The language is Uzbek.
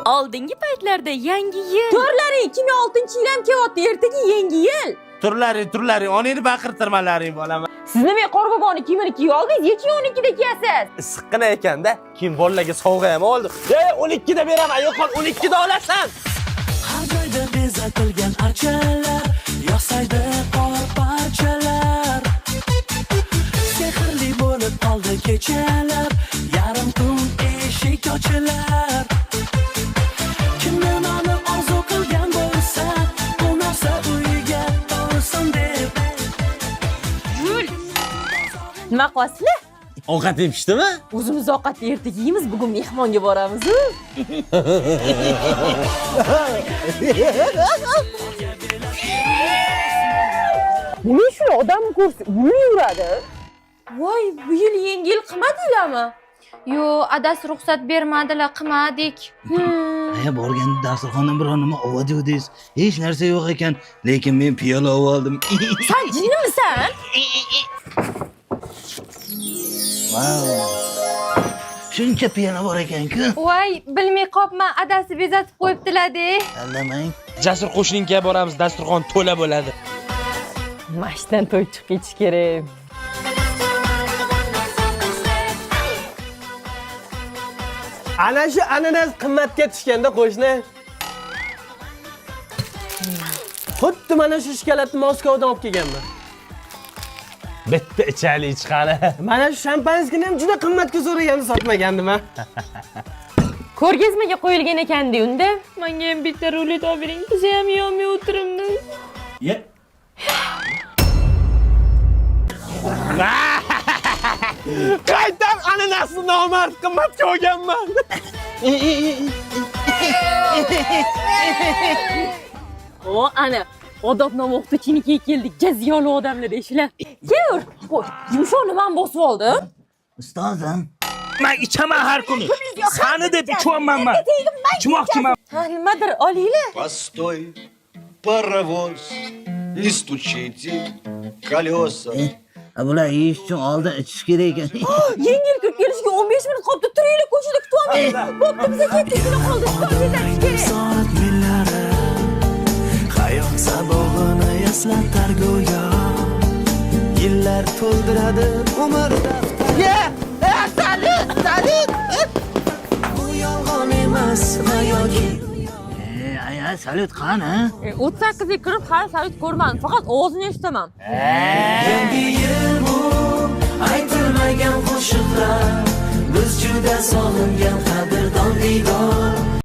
Oldingi paytlarda yangi yil. To'rlari 2006-yil ham kelyapti, ertaga yangi yil. Turlari, onini baqirtirmalaring bolaman. Siz nima Qorboboni kiyimini kiyib oldingiz, necha 12da kiyasiz? Issiqqina ekanda, keyin bolalarga sovg'a ham oldi. 12da beraman, yo'qol 12da olasan. Har joyda bezatilgan archalar, yosaydi qor parchalar. Sehrli bo'lib qoldi kechalar, yarim tun eshik ochilar. Kim nimani orzu qilgan bo'lsa, bu narsa uyiga borsin deb. Nima qilasizlar? Ovqat yepishdimi? O'zimiz ovqatni ertaga yeymiz, bugun mehmonga boramiz. Nima shu odam ko'rsa, nima yuradi? Voy, bu yil yangi yil qilmadinglarmi? Yo, adasi ruxsat bermadilar, qilmadik. Borganda dasturxondan biror nima olmadingiz. Hech narsa yo'q ekan, lekin men piyola oldim. Sen jinnimisan? Shuncha piyola bor ekan-ku. Voy, bilmay qopman, adasi bezatib qo'yibdilar-de. Aldamang. Jasur qo'shninga boramiz, dasturxon to'la bo'ladi. Mashdan to'y chiqib ketish kerak. Ana shu ananas qimmatga tushganda qo'shni. Xuddi mana shu shokoladni Moskvadan olib kelganman. Bitta ichaylik chiqadi. Mana shu shampanskini ham juda qimmatga so'raganini sotmagandim ha. Ko'rgazmaga qo'yilgan ekan-da unda. Menga ham bitta rulet olib bering, biz ham yomay o'tiribmiz. Qaytan ananasni nomard qimmatga olganman. O, ana, odobnoma o'qituvchinikiga keldik. Jaziyoli odamlar eshilar. Kel, qo'y, yumshoqni men bosib oldim. Ustozim. Men ichaman har kuni. Sani deb ichmayman men. Ichmoqchiman. Ha, nimadir olinglar. Постой, паровоz, не стучите колеса. Bular yeyish uchun oldin ichish kerak ekan. Yangi yil kirib kelishiga 15 minut qoldi. Turinglar, ko'chada kutib bo'pti, biza ketdik, shuna qoldi. Stol bezatish kerak. Soat millari hayot sabog'ini eslatar go'yo. Yillar to'ldiradi umr daftari. Salit. Bu yolg'on emas hayoki. Ay, salut qani? 38 ga kirib hali salut ko'rmadim, faqat ovozini eshitaman. Yangi yil bu aytilmagan qo'shiqlar, biz juda sog'ingan qadrdon diydor.